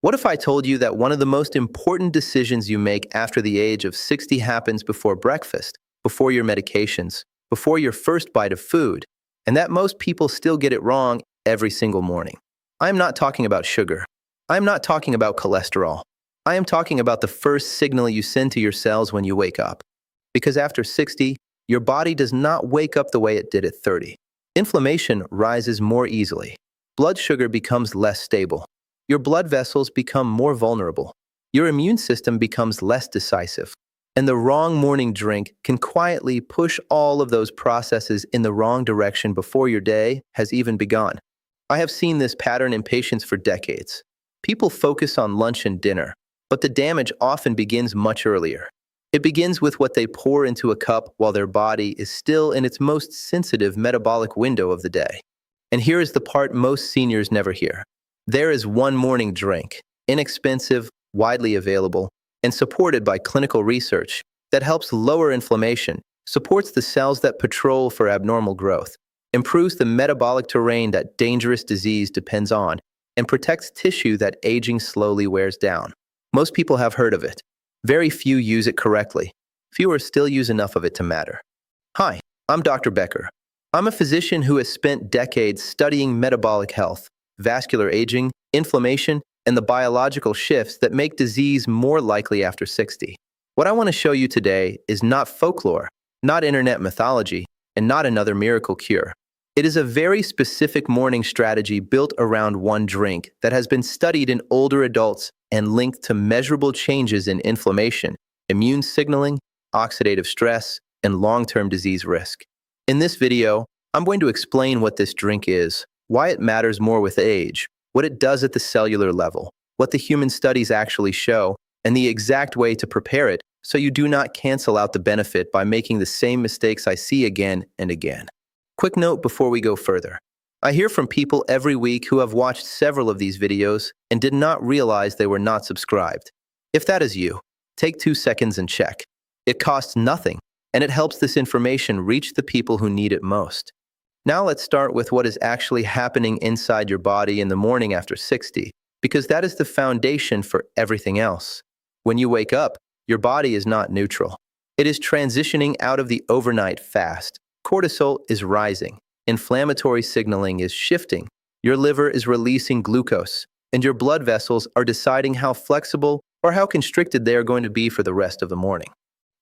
What if I told you that one of the most important decisions you make after the age of 60 happens before breakfast, before your medications, before your first bite of food, and that most people still get it wrong every single morning? I'm not talking about sugar. I'm not talking about cholesterol. I am talking about the first signal you send to your cells when you wake up. Because after 60, your body does not wake up the way it did at 30. Inflammation rises more easily. Blood sugar becomes less stable. Your blood vessels become more vulnerable. Your immune system becomes less decisive. And the wrong morning drink can quietly push all of those processes in the wrong direction before your day has even begun. I have seen this pattern in patients for decades. People focus on lunch and dinner, but the damage often begins much earlier. It begins with what they pour into a cup while their body is still in its most sensitive metabolic window of the day. And here is the part most seniors never hear. There is one morning drink, inexpensive, widely available, and supported by clinical research that helps lower inflammation, supports the cells that patrol for abnormal growth, improves the metabolic terrain that dangerous disease depends on, and protects tissue that aging slowly wears down. Most people have heard of it. Very few use it correctly. Fewer still use enough of it to matter. Hi, I'm Dr. Becker. I'm a physician who has spent decades studying metabolic health, vascular aging, inflammation, and the biological shifts that make disease more likely after 60. What I want to show you today is not folklore, not internet mythology, and not another miracle cure. It is a very specific morning strategy built around one drink that has been studied in older adults and linked to measurable changes in inflammation, immune signaling, oxidative stress, and long-term disease risk. In this video, I'm going to explain what this drink is, why it matters more with age, what it does at the cellular level, what the human studies actually show, and the exact way to prepare it so you do not cancel out the benefit by making the same mistakes I see again and again. Quick note before we go further. I hear from people every week who have watched several of these videos and did not realize they were not subscribed. If that is you, take 2 seconds and check. It costs nothing, and it helps this information reach the people who need it most. Now let's start with what is actually happening inside your body in the morning after 60, because that is the foundation for everything else. When you wake up, your body is not neutral. It is transitioning out of the overnight fast. Cortisol is rising. Inflammatory signaling is shifting. Your liver is releasing glucose, and your blood vessels are deciding how flexible or how constricted they are going to be for the rest of the morning.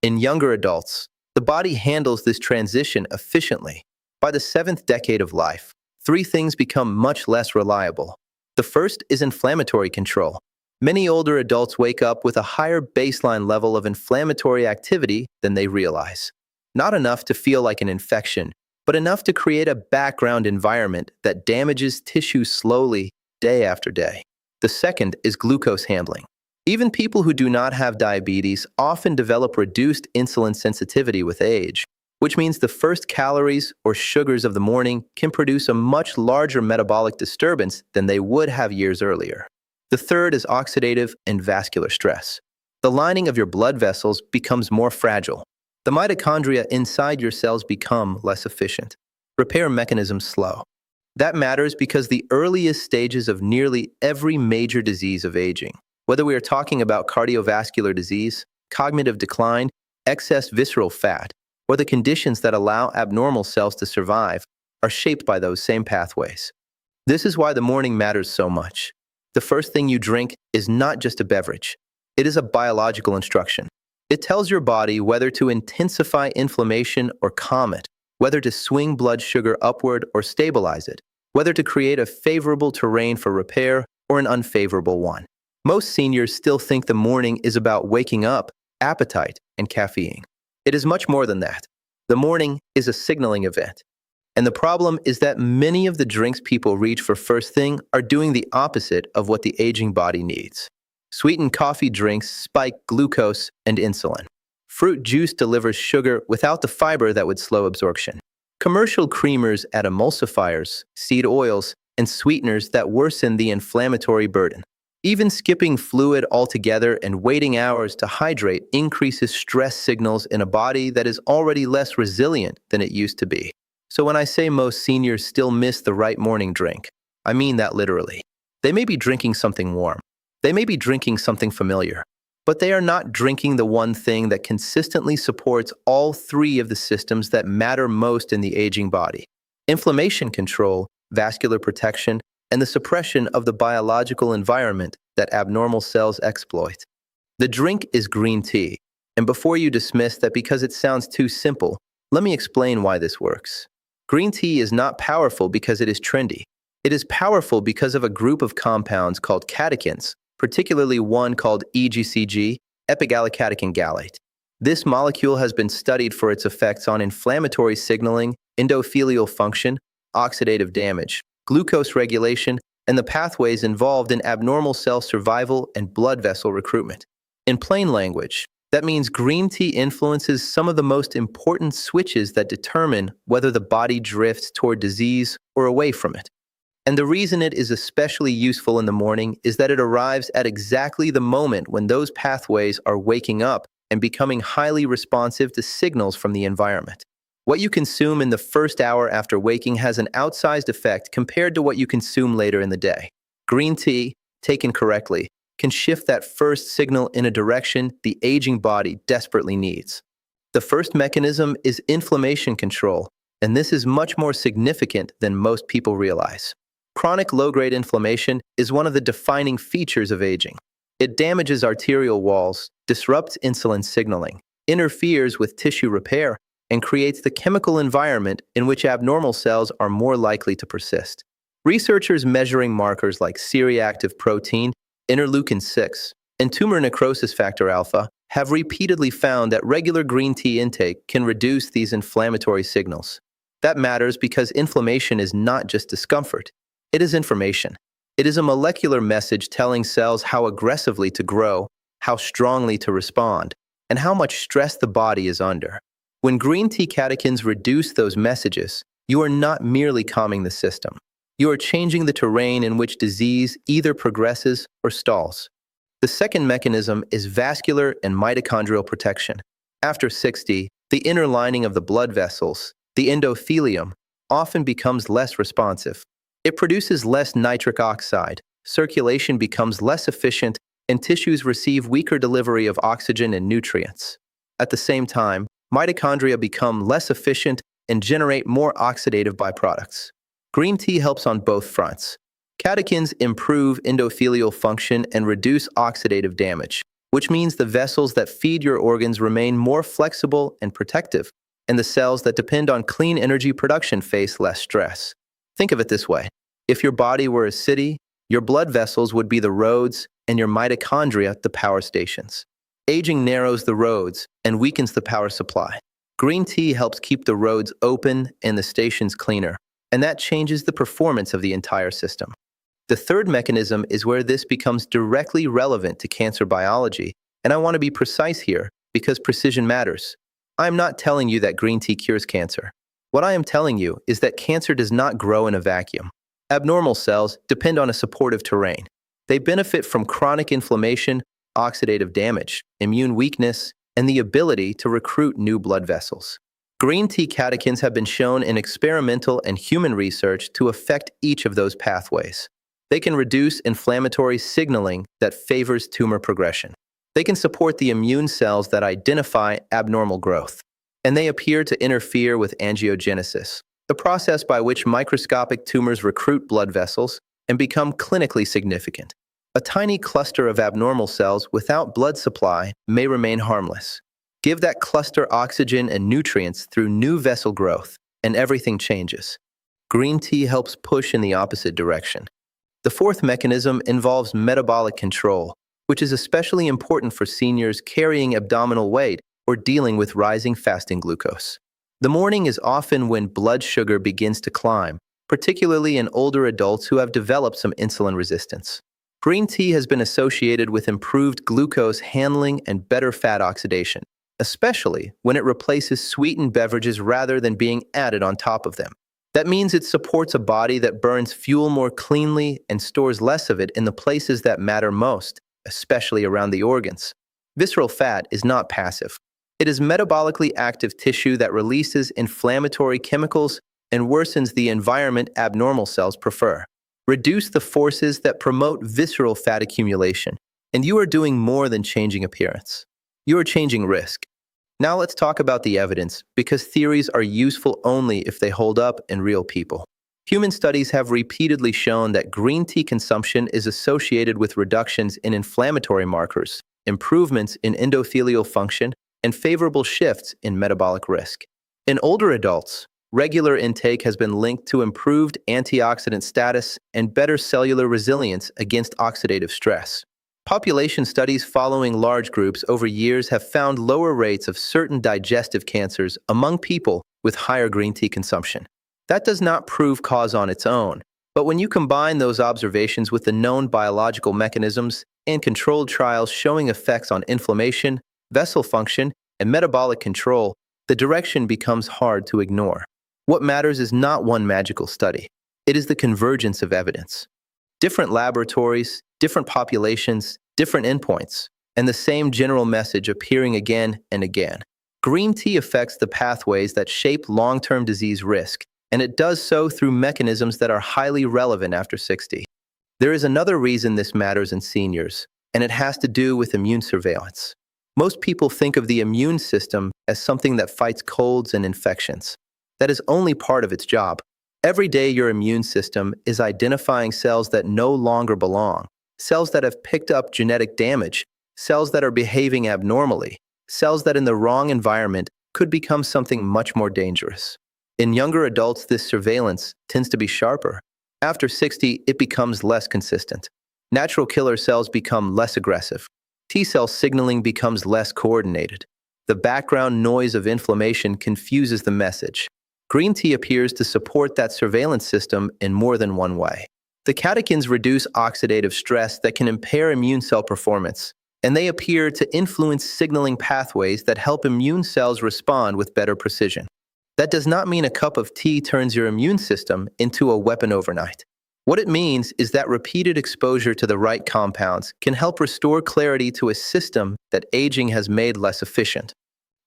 In younger adults, the body handles this transition efficiently. By the 7th decade of life, 3 things become much less reliable. The first is inflammatory control. Many older adults wake up with a higher baseline level of inflammatory activity than they realize. Not enough to feel like an infection, but enough to create a background environment that damages tissue slowly, day after day. The second is glucose handling. Even people who do not have diabetes often develop reduced insulin sensitivity with age, which means the first calories or sugars of the morning can produce a much larger metabolic disturbance than they would have years earlier. The third is oxidative and vascular stress. The lining of your blood vessels becomes more fragile. The mitochondria inside your cells become less efficient. Repair mechanisms slow. That matters because the earliest stages of nearly every major disease of aging, whether we are talking about cardiovascular disease, cognitive decline, excess visceral fat, or the conditions that allow abnormal cells to survive, are shaped by those same pathways. This is why the morning matters so much. The first thing you drink is not just a beverage. It is a biological instruction. It tells your body whether to intensify inflammation or calm it, whether to swing blood sugar upward or stabilize it, whether to create a favorable terrain for repair or an unfavorable one. Most seniors still think the morning is about waking up, appetite, and caffeine. It is much more than that. The morning is a signaling event. And the problem is that many of the drinks people reach for first thing are doing the opposite of what the aging body needs. Sweetened coffee drinks spike glucose and insulin. Fruit juice delivers sugar without the fiber that would slow absorption. Commercial creamers add emulsifiers, seed oils, and sweeteners that worsen the inflammatory burden. Even skipping fluid altogether and waiting hours to hydrate increases stress signals in a body that is already less resilient than it used to be. So when I say most seniors still miss the right morning drink, I mean that literally. They may be drinking something warm. They may be drinking something familiar, but they are not drinking the one thing that consistently supports all three of the systems that matter most in the aging body: inflammation control, vascular protection, and the suppression of the biological environment that abnormal cells exploit. The drink is green tea, and before you dismiss that because it sounds too simple, let me explain why this works. Green tea is not powerful because it is trendy. It is powerful because of a group of compounds called catechins, particularly one called EGCG, epigallocatechin gallate. This molecule has been studied for its effects on inflammatory signaling, endothelial function, oxidative damage, glucose regulation, and the pathways involved in abnormal cell survival and blood vessel recruitment. In plain language, that means green tea influences some of the most important switches that determine whether the body drifts toward disease or away from it. And the reason it is especially useful in the morning is that it arrives at exactly the moment when those pathways are waking up and becoming highly responsive to signals from the environment. What you consume in the first hour after waking has an outsized effect compared to what you consume later in the day. Green tea, taken correctly, can shift that first signal in a direction the aging body desperately needs. The first mechanism is inflammation control, and this is much more significant than most people realize. Chronic low-grade inflammation is one of the defining features of aging. It damages arterial walls, disrupts insulin signaling, interferes with tissue repair, and creates the chemical environment in which abnormal cells are more likely to persist. Researchers measuring markers like C-reactive protein, interleukin-6, and tumor necrosis factor alpha have repeatedly found that regular green tea intake can reduce these inflammatory signals. That matters because inflammation is not just discomfort. It is information. It is a molecular message telling cells how aggressively to grow, how strongly to respond, and how much stress the body is under. When green tea catechins reduce those messages, you are not merely calming the system. You are changing the terrain in which disease either progresses or stalls. The second mechanism is vascular and mitochondrial protection. After 60, the inner lining of the blood vessels, the endothelium, often becomes less responsive. It produces less nitric oxide, circulation becomes less efficient, and tissues receive weaker delivery of oxygen and nutrients. At the same time, mitochondria become less efficient and generate more oxidative byproducts. Green tea helps on both fronts. Catechins improve endothelial function and reduce oxidative damage, which means the vessels that feed your organs remain more flexible and protective, and the cells that depend on clean energy production face less stress. Think of it this way. If your body were a city, your blood vessels would be the roads and your mitochondria the power stations. Aging narrows the roads and weakens the power supply. Green tea helps keep the roads open and the stations cleaner, and that changes the performance of the entire system. The third mechanism is where this becomes directly relevant to cancer biology, and I want to be precise here because precision matters. I'm not telling you that green tea cures cancer. What I am telling you is that cancer does not grow in a vacuum. Abnormal cells depend on a supportive terrain. They benefit from chronic inflammation, oxidative damage, immune weakness, and the ability to recruit new blood vessels. Green tea catechins have been shown in experimental and human research to affect each of those pathways. They can reduce inflammatory signaling that favors tumor progression. They can support the immune cells that identify abnormal growth. And they appear to interfere with angiogenesis, the process by which microscopic tumors recruit blood vessels and become clinically significant. A tiny cluster of abnormal cells without blood supply may remain harmless. Give that cluster oxygen and nutrients through new vessel growth, and everything changes. Green tea helps push in the opposite direction. The fourth mechanism involves metabolic control, which is especially important for seniors carrying abdominal weight or dealing with rising fasting glucose. The morning is often when blood sugar begins to climb, particularly in older adults who have developed some insulin resistance. Green tea has been associated with improved glucose handling and better fat oxidation, especially when it replaces sweetened beverages rather than being added on top of them. That means it supports a body that burns fuel more cleanly and stores less of it in the places that matter most, especially around the organs. Visceral fat is not passive. It is metabolically active tissue that releases inflammatory chemicals and worsens the environment abnormal cells prefer. Reduce the forces that promote visceral fat accumulation, and you are doing more than changing appearance. You are changing risk. Now let's talk about the evidence, because theories are useful only if they hold up in real people. Human studies have repeatedly shown that green tea consumption is associated with reductions in inflammatory markers, improvements in endothelial function, and favorable shifts in metabolic risk. In older adults, regular intake has been linked to improved antioxidant status and better cellular resilience against oxidative stress. Population studies following large groups over years have found lower rates of certain digestive cancers among people with higher green tea consumption. That does not prove cause on its own, but when you combine those observations with the known biological mechanisms and controlled trials showing effects on inflammation, vessel function, and metabolic control, the direction becomes hard to ignore. What matters is not one magical study. It is the convergence of evidence. Different laboratories, different populations, different endpoints, and the same general message appearing again and again. Green tea affects the pathways that shape long-term disease risk, and it does so through mechanisms that are highly relevant after 60. There is another reason this matters in seniors, and it has to do with immune surveillance. Most people think of the immune system as something that fights colds and infections. That is only part of its job. Every day your immune system is identifying cells that no longer belong, cells that have picked up genetic damage, cells that are behaving abnormally, cells that in the wrong environment could become something much more dangerous. In younger adults, this surveillance tends to be sharper. After 60, it becomes less consistent. Natural killer cells become less aggressive. T-cell signaling becomes less coordinated. The background noise of inflammation confuses the message. Green tea appears to support that surveillance system in more than one way. The catechins reduce oxidative stress that can impair immune cell performance, and they appear to influence signaling pathways that help immune cells respond with better precision. That does not mean a cup of tea turns your immune system into a weapon overnight. What it means is that repeated exposure to the right compounds can help restore clarity to a system that aging has made less efficient.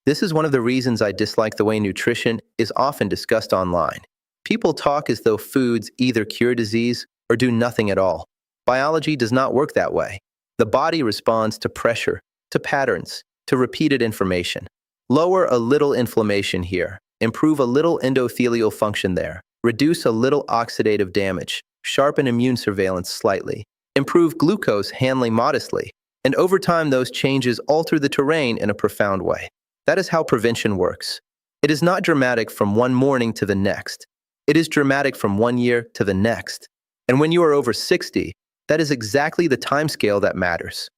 This is one of the reasons I dislike the way nutrition is often discussed online. People talk as though foods either cure disease or do nothing at all. Biology does not work that way. The body responds to pressure, to patterns, to repeated information. Lower a little inflammation here, improve a little endothelial function there, reduce a little oxidative damage, sharpen immune surveillance slightly, improve glucose handling modestly, and over time those changes alter the terrain in a profound way. That is how prevention works. It is not dramatic from one morning to the next. It is dramatic from 1 year to the next. And when you are over 60, that is exactly the timescale that matters.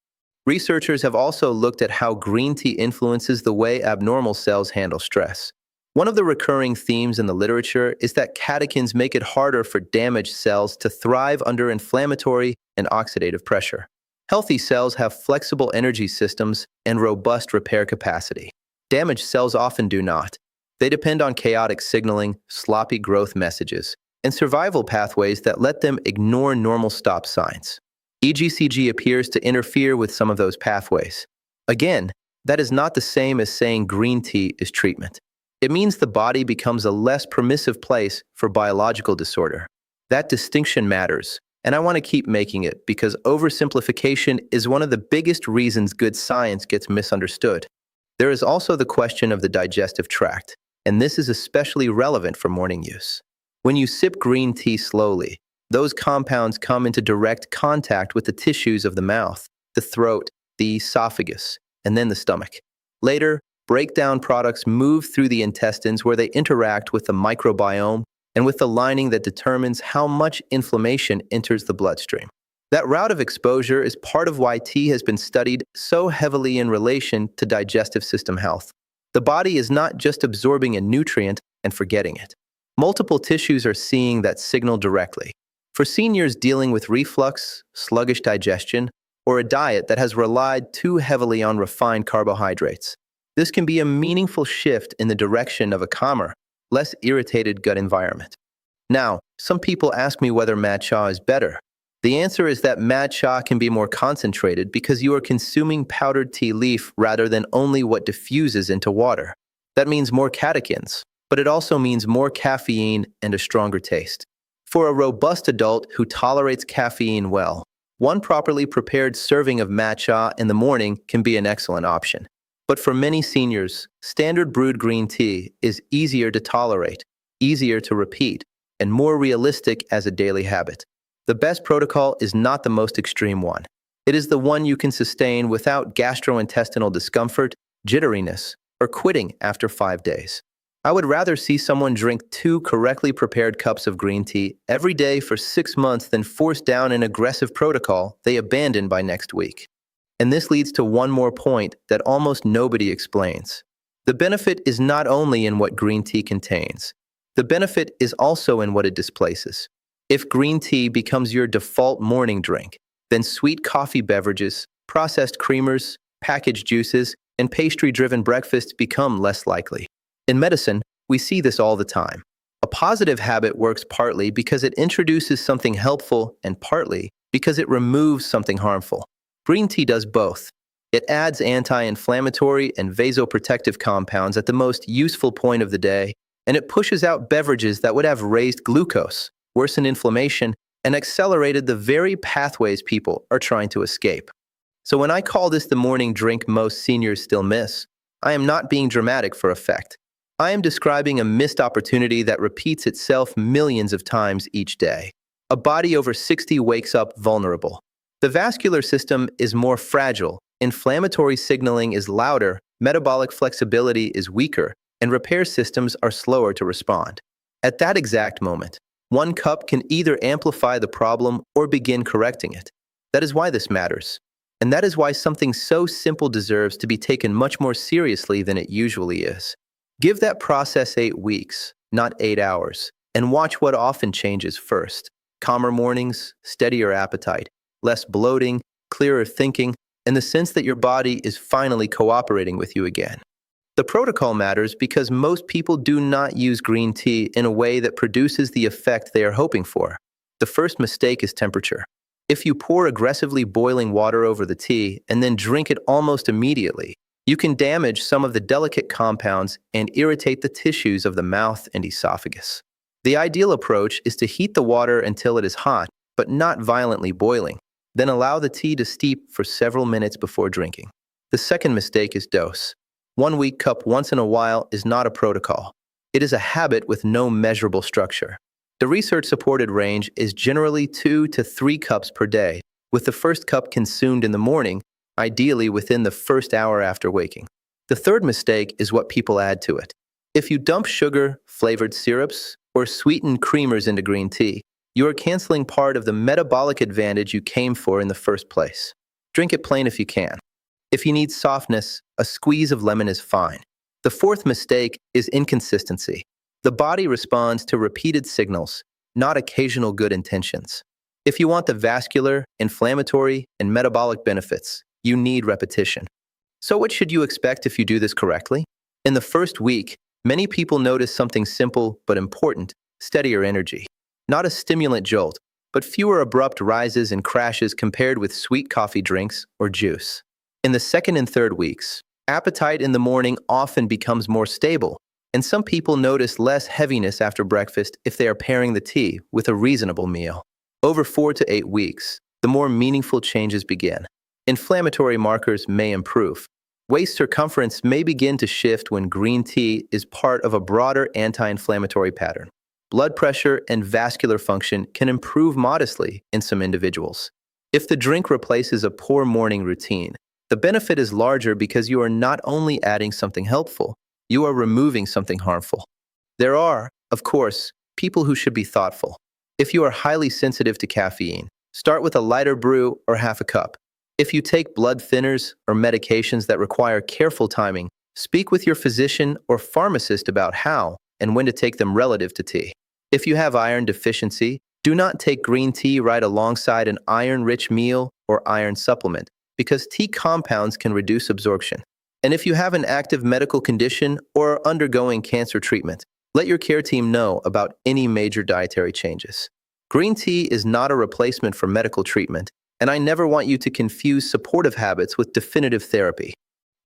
Researchers have also looked at how green tea influences the way abnormal cells handle stress. One of the recurring themes in the literature is that catechins make it harder for damaged cells to thrive under inflammatory and oxidative pressure. Healthy cells have flexible energy systems and robust repair capacity. Damaged cells often do not. They depend on chaotic signaling, sloppy growth messages, and survival pathways that let them ignore normal stop signs. EGCG appears to interfere with some of those pathways. Again, that is not the same as saying green tea is treatment. It means the body becomes a less permissive place for biological disorder. That distinction matters, and I want to keep making it because oversimplification is one of the biggest reasons good science gets misunderstood. There is also the question of the digestive tract, and this is especially relevant for morning use. When you sip green tea slowly, those compounds come into direct contact with the tissues of the mouth, the throat, the esophagus, and then the stomach. Later, breakdown products move through the intestines where they interact with the microbiome and with the lining that determines how much inflammation enters the bloodstream. That route of exposure is part of why tea has been studied so heavily in relation to digestive system health. The body is not just absorbing a nutrient and forgetting it. Multiple tissues are seeing that signal directly. For seniors dealing with reflux, sluggish digestion, or a diet that has relied too heavily on refined carbohydrates, this can be a meaningful shift in the direction of a calmer, less irritated gut environment. Now, some people ask me whether matcha is better. The answer is that matcha can be more concentrated because you are consuming powdered tea leaf rather than only what diffuses into water. That means more catechins, but it also means more caffeine and a stronger taste. For a robust adult who tolerates caffeine well, one properly prepared serving of matcha in the morning can be an excellent option. But for many seniors, standard brewed green tea is easier to tolerate, easier to repeat, and more realistic as a daily habit. The best protocol is not the most extreme one. It is the one you can sustain without gastrointestinal discomfort, jitteriness, or quitting after 5 days. I would rather see someone drink 2 correctly prepared cups of green tea every day for 6 months than force down an aggressive protocol they abandon by next week. And this leads to one more point that almost nobody explains. The benefit is not only in what green tea contains. The benefit is also in what it displaces. If green tea becomes your default morning drink, then sweet coffee beverages, processed creamers, packaged juices, and pastry-driven breakfasts become less likely. In medicine, we see this all the time. A positive habit works partly because it introduces something helpful and partly because it removes something harmful. Green tea does both. It adds anti-inflammatory and vasoprotective compounds at the most useful point of the day, and it pushes out beverages that would have raised glucose, worsened inflammation, and accelerated the very pathways people are trying to escape. So when I call this the morning drink most seniors still miss, I am not being dramatic for effect. I am describing a missed opportunity that repeats itself millions of times each day. A body over 60 wakes up vulnerable. The vascular system is more fragile, inflammatory signaling is louder, metabolic flexibility is weaker, and repair systems are slower to respond. At that exact moment, 1 cup can either amplify the problem or begin correcting it. That is why this matters. And that is why something so simple deserves to be taken much more seriously than it usually is. Give that process 8 weeks, not 8 hours, and watch what often changes first. Calmer mornings, steadier appetite, less bloating, clearer thinking, and the sense that your body is finally cooperating with you again. The protocol matters because most people do not use green tea in a way that produces the effect they are hoping for. The first mistake is temperature. If you pour aggressively boiling water over the tea and then drink it almost immediately, you can damage some of the delicate compounds and irritate the tissues of the mouth and esophagus. The ideal approach is to heat the water until it is hot, but not violently boiling. Then allow the tea to steep for several minutes before drinking. The second mistake is dose. 1 week cup once in a while is not a protocol. It is a habit with no measurable structure. The research-supported range is generally 2 to 3 cups per day, with the first cup consumed in the morning, ideally within the first hour after waking. The third mistake is what people add to it. If you dump sugar, flavored syrups, or sweetened creamers into green tea, you are canceling part of the metabolic advantage you came for in the first place. Drink it plain if you can. If you need softness, a squeeze of lemon is fine. The fourth mistake is inconsistency. The body responds to repeated signals, not occasional good intentions. If you want the vascular, inflammatory, and metabolic benefits, you need repetition. So what should you expect if you do this correctly? In the first week, many people notice something simple but important: steadier energy. Not a stimulant jolt, but fewer abrupt rises and crashes compared with sweet coffee drinks or juice. In the second and third weeks, appetite in the morning often becomes more stable, and some people notice less heaviness after breakfast if they are pairing the tea with a reasonable meal. Over 4 to 8 weeks, the more meaningful changes begin. Inflammatory markers may improve. Waist circumference may begin to shift when green tea is part of a broader anti-inflammatory pattern. Blood pressure and vascular function can improve modestly in some individuals. If the drink replaces a poor morning routine, the benefit is larger because you are not only adding something helpful, you are removing something harmful. There are, of course, people who should be thoughtful. If you are highly sensitive to caffeine, start with a lighter brew or half a cup. If you take blood thinners or medications that require careful timing, speak with your physician or pharmacist about how and when to take them relative to tea. If you have iron deficiency, do not take green tea right alongside an iron-rich meal or iron supplement, because tea compounds can reduce absorption. And if you have an active medical condition or are undergoing cancer treatment, let your care team know about any major dietary changes. Green tea is not a replacement for medical treatment, and I never want you to confuse supportive habits with definitive therapy.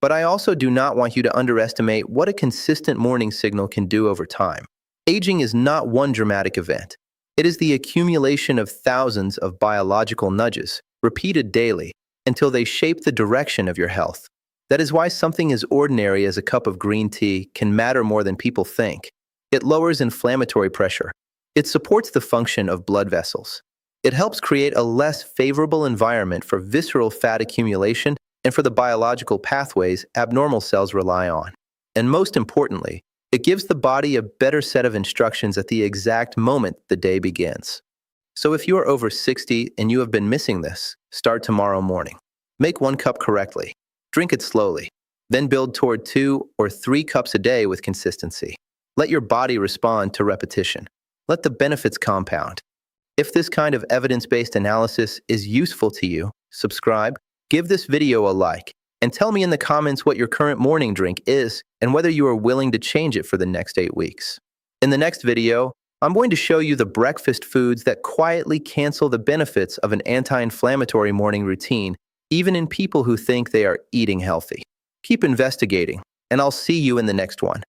But I also do not want you to underestimate what a consistent morning signal can do over time. Aging is not one dramatic event. It is the accumulation of thousands of biological nudges, repeated daily, until they shape the direction of your health. That is why something as ordinary as a cup of green tea can matter more than people think. It lowers inflammatory pressure. It supports the function of blood vessels. It helps create a less favorable environment for visceral fat accumulation and for the biological pathways abnormal cells rely on. And most importantly, it gives the body a better set of instructions at the exact moment the day begins. So if you are over 60 and you have been missing this, start tomorrow morning. Make 1 cup correctly. Drink it slowly. Then build toward 2 or 3 cups a day with consistency. Let your body respond to repetition. Let the benefits compound. If this kind of evidence-based analysis is useful to you, subscribe, give this video a like, and tell me in the comments what your current morning drink is and whether you are willing to change it for the next 8 weeks. In the next video, I'm going to show you the breakfast foods that quietly cancel the benefits of an anti-inflammatory morning routine, even in people who think they are eating healthy. Keep investigating, and I'll see you in the next one.